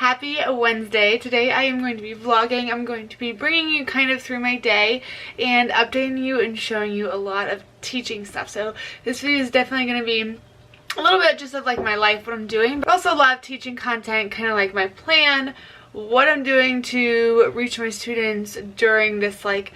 Happy Wednesday. Today I am going to be vlogging. I'm going to be bringing you kind of through my day and updating you and showing you a lot of teaching stuff. So this video is definitely going to be a little bit just of like my life, what I'm doing, but also a lot of teaching content, kind of like my plan, what I'm doing to reach my students during this like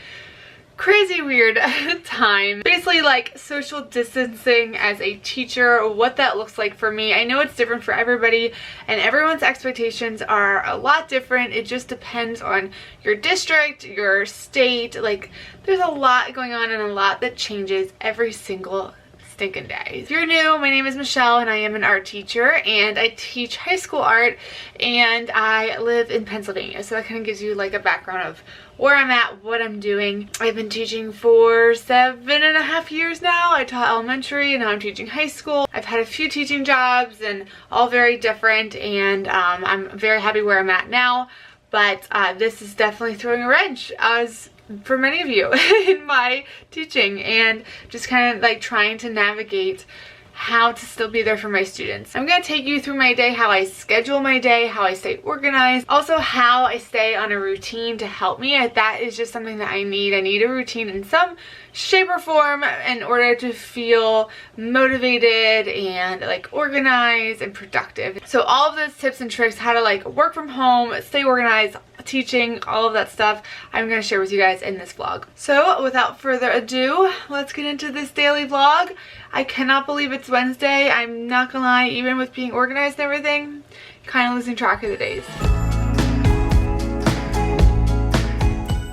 crazy weird time. Basically like social distancing as a teacher, what that looks like for me. I know it's different for everybody and everyone's expectations are a lot different. It just depends on your district, your state. Like there's a lot going on and a lot that changes every single stinking day. If you're new, my name is Michelle and I am an art teacher and I teach high school art and I live in Pennsylvania. So that kind of gives you like a background of where I'm at, what I'm doing. I've been teaching for 7.5 years now. I taught elementary and now I'm teaching high school. I've had a few teaching jobs and all very different, and I'm very happy where I'm at now. But this is definitely throwing a wrench, as for many of you, in my teaching, and just kind of like trying to navigate how to still be there for my students. I'm going to take you through my day, how I schedule my day, how I stay organized, also how I stay on a routine to help me. That is just something that I need. I need a routine in some shape or form in order to feel motivated and like organized and productive. So all of those tips and tricks, how to like work from home, stay organized, teaching, all of that stuff, I'm going to share with you guys in this vlog. So without further ado, let's get into this daily vlog. I cannot believe it's Wednesday. I'm not gonna lie, even with being organized and everything, kind of losing track of the days.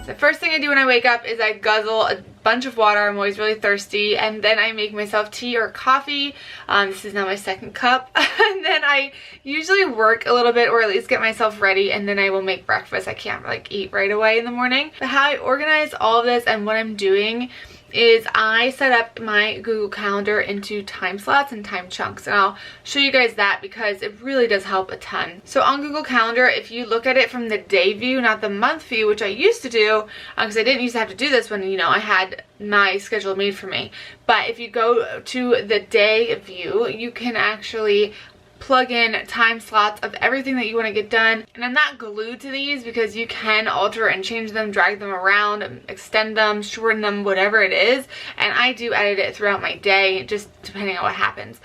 The first thing I do when I wake up is I guzzle a bunch of water. I'm always really thirsty, and then I make myself tea or coffee. This is now my second cup. And then I usually work a little bit, or at least get myself ready, and then I will make breakfast. I can't like eat right away in the morning. But how I organize all of this and what I'm doing is I set up my Google Calendar into time slots and time chunks, and I'll show you guys that because it really does help a ton. So on Google Calendar, if you look at it from the day view, not the month view, which I used to do, because I didn't used to have to do this when, you know, I had my schedule made for me. But if you go to the day view, you can actually plug in time slots of everything that you want to get done. And I'm not glued to these because you can alter and change them, drag them around, extend them, shorten them, whatever it is. And I do edit it throughout my day, just depending on what happens.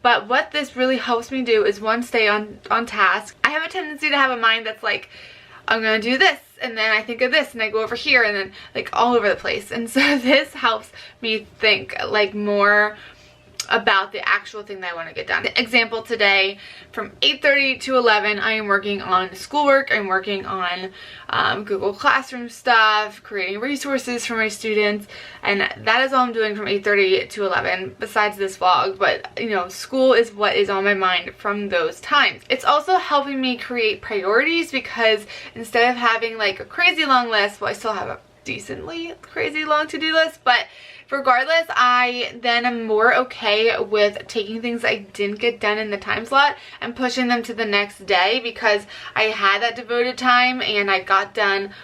But what this really helps me do is, one, stay on task. I have a tendency to have a mind that's like, I'm gonna do this, and then I think of this, and I go over here, and then like all over the place. And so this helps me think like more about the actual thing that I want to get done. Example, today from 8:30 to 11 I am working on schoolwork. I'm working on Google Classroom stuff, creating resources for my students, and that is all I'm doing from 8:30 to 11 besides this vlog. But you know, school is what is on my mind from those times. It's also helping me create priorities, because instead of having like a crazy long list, well, I still have a decently crazy long to-do list, but regardless, I then am more okay with taking things I didn't get done in the time slot and pushing them to the next day, because I had that devoted time and I got done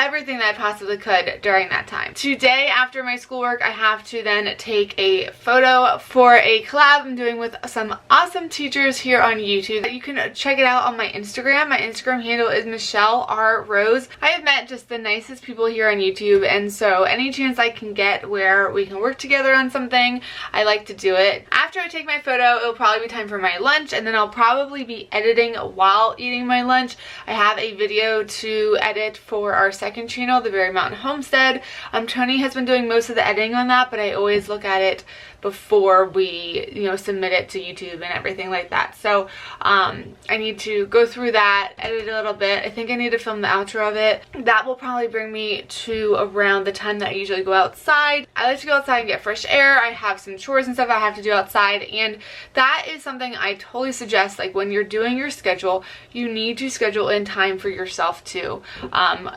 everything that I possibly could during that time. Today, after my schoolwork, I have to then take a photo for a collab I'm doing with some awesome teachers here on YouTube. You can check it out on my Instagram. My Instagram handle is Michelle R. Rose. I have met just the nicest people here on YouTube, and so any chance I can get where we can work together on something, I like to do it. After I take my photo, it'll probably be time for my lunch, and then I'll probably be editing while eating my lunch. I have a video to edit for our second channel, the Very Mountain Homestead. Tony has been doing most of the editing on that, but I always look at it before we, you know, submit it to YouTube and everything like that. So I need to go through that, edit a little bit. I think I need to film the outro of it. That will probably bring me to around the time that I usually go outside. I like to go outside and get fresh air. I have some chores and stuff I have to do outside, and that is something I totally suggest. Like when you're doing your schedule, you need to schedule in time for yourself too.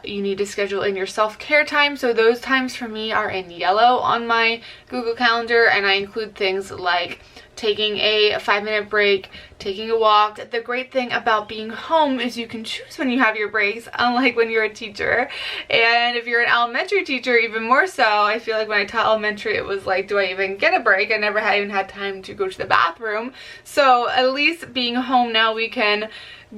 You need to schedule in your self-care time. So those times for me are in yellow on my Google Calendar, and I include things like taking a 5-minute break, taking a walk. The great thing about being home is you can choose when you have your breaks, unlike when you're a teacher. And if you're an elementary teacher, even more so. I feel like when I taught elementary, it was like, do I even get a break? I never even had time to go to the bathroom. So at least being home now, we can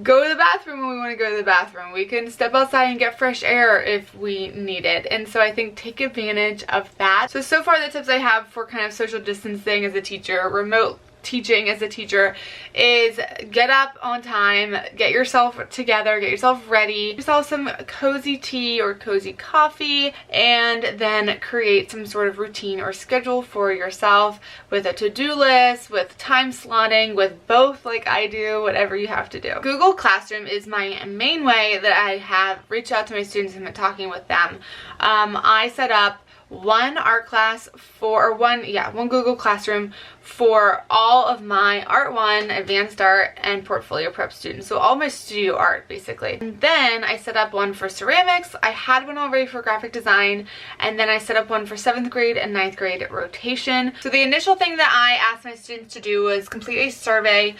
go to the bathroom when we want to go to the bathroom. We can step outside and get fresh air if we need it. And so I think take advantage of that. So far the tips I have for kind of social distancing as a teacher, remote teaching as a teacher, is get up on time, get yourself together, get yourself ready, get yourself some cozy tea or cozy coffee, and then create some sort of routine or schedule for yourself with a to-do list, with time slotting, with both, like I do, whatever you have to do. Google Classroom is my main way that I have reached out to my students and been talking with them. I set up one art class for, one Google Classroom for all of my Art 1, Advanced Art, and Portfolio Prep students. So all my studio art, basically. And then I set up one for ceramics. I had one already for graphic design. And then I set up one for 7th grade and 9th grade rotation. So the initial thing that I asked my students to do was complete a survey,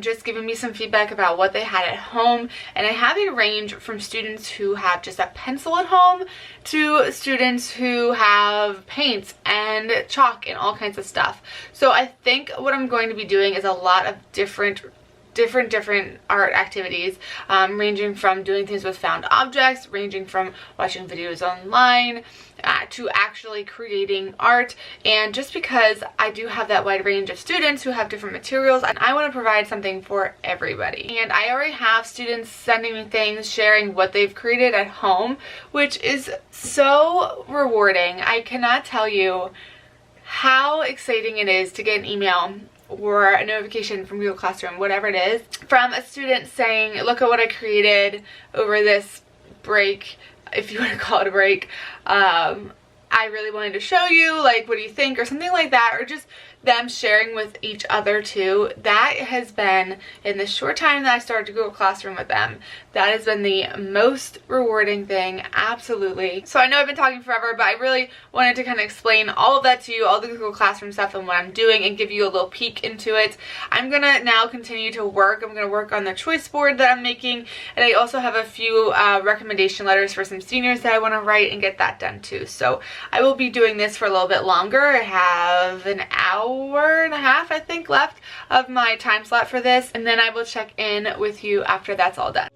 just giving me some feedback about what they had at home. And I have a range from students who have just a pencil at home to students who have paints and chalk and all kinds of stuff. So I think what I'm going to be doing is a lot of different art activities, ranging from doing things with found objects, ranging from watching videos online, to actually creating art. And just because I do have that wide range of students who have different materials, and I want to provide something for everybody. And I already have students sending me things, sharing what they've created at home, which is so rewarding. I cannot tell you how exciting it is to get an email or a notification from Google Classroom, whatever it is, from a student saying, look at what I created over this break, if you want to call it a break. I really wanted to show you, like, what do you think, or something like that, or just them sharing with each other too. That has been, in the short time that I started to Google Classroom with them, that has been the most rewarding thing, absolutely. So I know I've been talking forever, but I really wanted to kind of explain all of that to you, all the Google Classroom stuff and what I'm doing, and give you a little peek into it. I'm gonna now continue to work. I'm gonna work on the choice board that I'm making, and I also have a few recommendation letters for some seniors that I want to write and get that done too. So I will be doing this for a little bit longer. I have an hour and a half, I think, left of my time slot for this, and then I will check in with you after that's all done.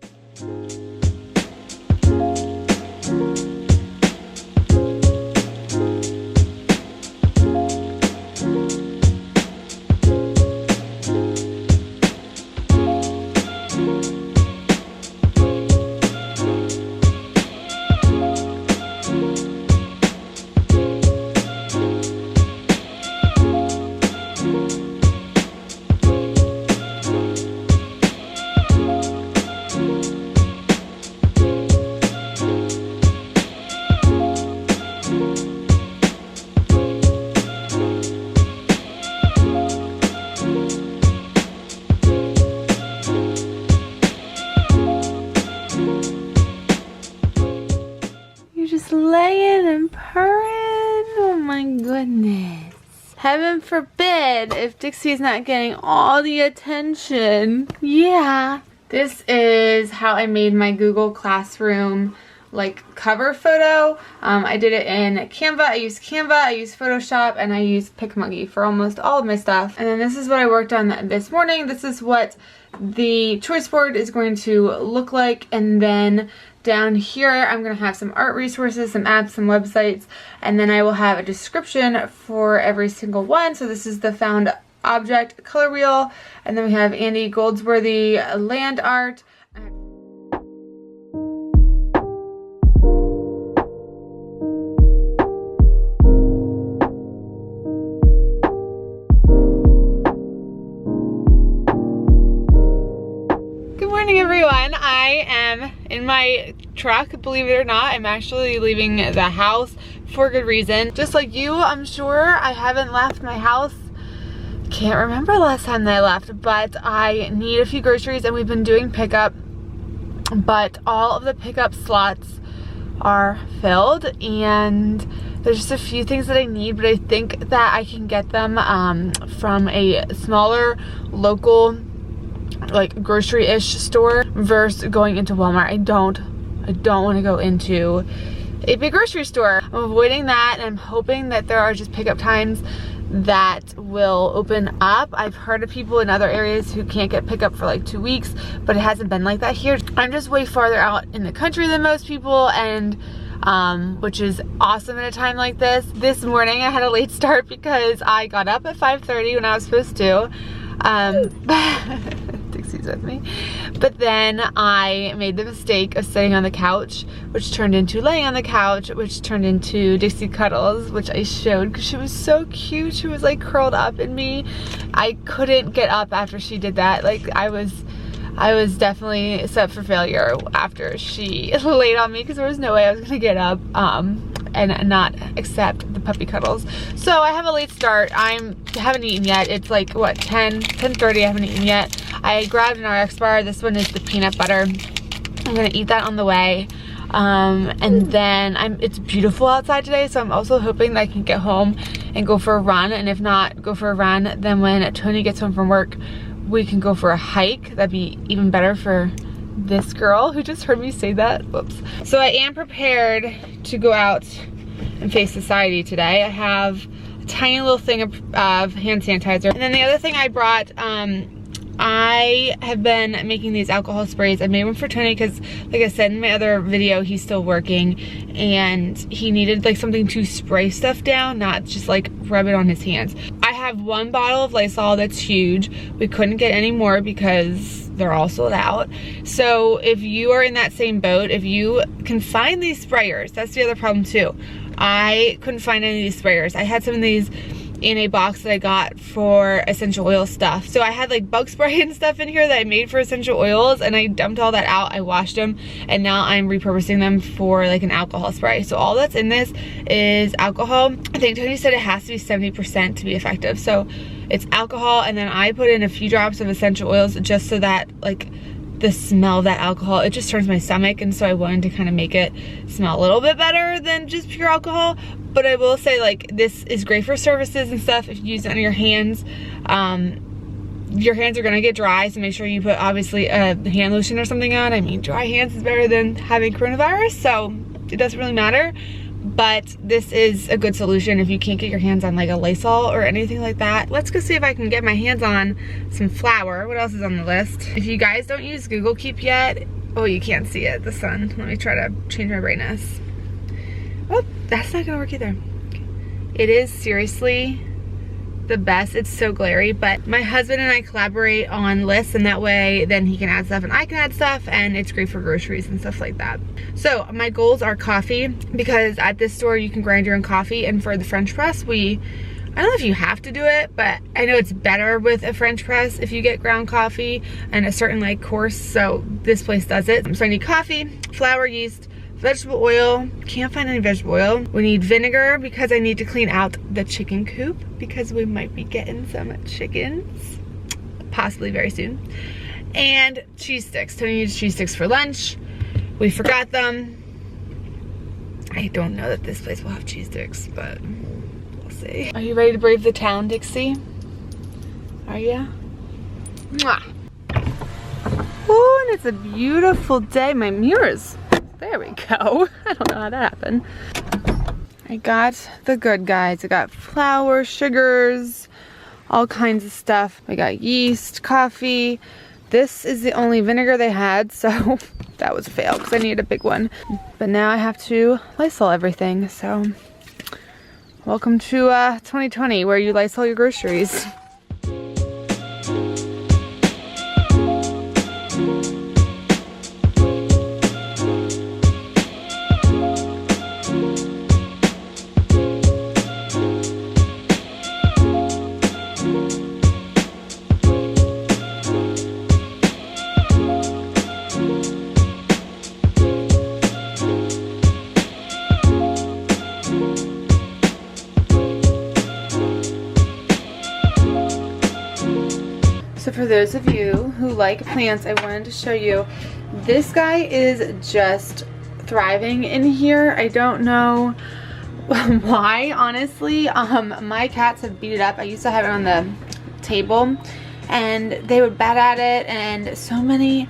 Laying and purring. Oh my goodness. Heaven forbid if Dixie's not getting all the attention. Yeah. This is how I made my Google Classroom like cover photo. I did it in Canva. I used Photoshop, and I used PicMonkey for almost all of my stuff. And then this is what I worked on this morning. This is what the choice board is going to look like, and then down here I'm going to have some art resources, some apps, some websites, and then I will have a description for every single one. So this is the found object color wheel, and then we have Andy Goldsworthy land art. Everyone, I am in my truck. Believe it or not, I'm actually leaving the house for good reason. Just like you, I'm sure I haven't left my house. Can't remember last time that I left, but I need a few groceries, and we've been doing pickup, but all of the pickup slots are filled, and There's just a few things that I need, but I think that I can get them from a smaller local like grocery-ish store versus going into Walmart. I don't want to go into a big grocery store. I'm avoiding that, and I'm hoping that there are just pickup times that will open up. I've heard of people in other areas who can't get pickup for like 2 weeks, but it hasn't been like that here. I'm just way farther out in the country than most people, and which is awesome at a time like this. This morning I had a late start because I got up at 5:30 when I was supposed to. Dixie's with me. But then I made the mistake of sitting on the couch, which turned into laying on the couch, which turned into Dixie Cuddles, which I showed because she was so cute. She was like curled up in me. I couldn't get up after she did that. Like I was definitely set for failure after she laid on me, because there was no way I was gonna get up and not accept the puppy cuddles. So I have a late start. I haven't eaten yet. It's like what, 10:30. I haven't eaten yet. I grabbed an RX bar. This one is the peanut butter. I'm gonna eat that on the way. And then it's beautiful outside today, so I'm also hoping that I can get home and go for a run, and if not go for a run, then when Tony gets home from work, we can go for a hike. That'd be even better for this girl who just heard me say that. Whoops. So I am prepared to go out and face society today. I have a tiny little thing of hand sanitizer. And then the other thing I brought, I have been making these alcohol sprays. I made one for Tony because, like I said in my other video, he's still working and he needed like something to spray stuff down, not just like rub it on his hands. I have one bottle of Lysol that's huge. We couldn't get any more because they're all sold out. So if you are in that same boat, if you can find these sprayers, that's the other problem too. I couldn't find any of these sprayers. I had some of these in a box that I got for essential oil stuff. So I had like bug spray and stuff in here that I made for essential oils, and I dumped all that out. I washed them, and now I'm repurposing them for like an alcohol spray. So all that's in this is alcohol. I think Tony said it has to be 70% to be effective. So it's alcohol, and then I put in a few drops of essential oils just so that like the smell of that alcohol, it just turns my stomach, and so I wanted to kind of make it smell a little bit better than just pure alcohol. But I will say, like, this is great for surfaces and stuff. If you use it on your hands are gonna get dry, so make sure you put obviously a hand lotion or something on. I mean, dry hands is better than having coronavirus, so it doesn't really matter. But this is a good solution if you can't get your hands on like a Lysol or anything like that. Let's go see if I can get my hands on some flour. What else is on the list? If you guys don't use Google Keep yet, oh, you can't see it, the sun. Let me try to change my brightness. Oh, that's not gonna work either. It is seriously the best. It's so glary, but my husband and I collaborate on lists, and that way then he can add stuff and I can add stuff, and it's great for groceries and stuff like that. So my goals are coffee, because at this store you can grind your own coffee, and for the French press, I don't know if you have to do it, but I know it's better with a French press if you get ground coffee and a certain like course, so this place does it. So I need coffee, flour, yeast, vegetable oil. Can't find any vegetable oil. We need vinegar because I need to clean out the chicken coop because we might be getting some chickens possibly very soon. And cheese sticks. Tony needs cheese sticks for lunch. We forgot them. I don't know that this place will have cheese sticks, but we'll see. Are you ready to brave the town, Dixie? Are ya? Mwah. Oh, and it's a beautiful day. My mirrors. There we go. I don't know how that happened. I got the good guys. I got flour, sugars, all kinds of stuff. I got yeast, coffee. This is the only vinegar they had, so that was a fail because I needed a big one. But now I have to Lysol everything, so welcome to 2020 where you Lysol your groceries. So for those of you who like plants, I wanted to show you, this guy is just thriving in here. I don't know why, honestly. My cats have beat it up. I used to have it on the table and they would bat at it, and so many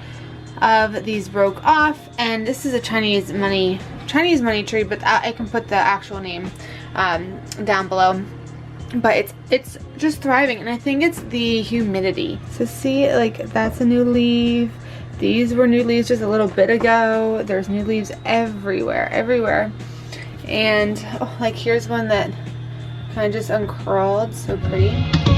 of these broke off. And this is a Chinese money tree, but I can put the actual name down below. But it's just thriving, and I think it's the humidity. So see, like, that's a new leaf. These were new leaves just a little bit ago. There's new leaves everywhere. And oh, like, here's one that kind of just uncurled, so pretty.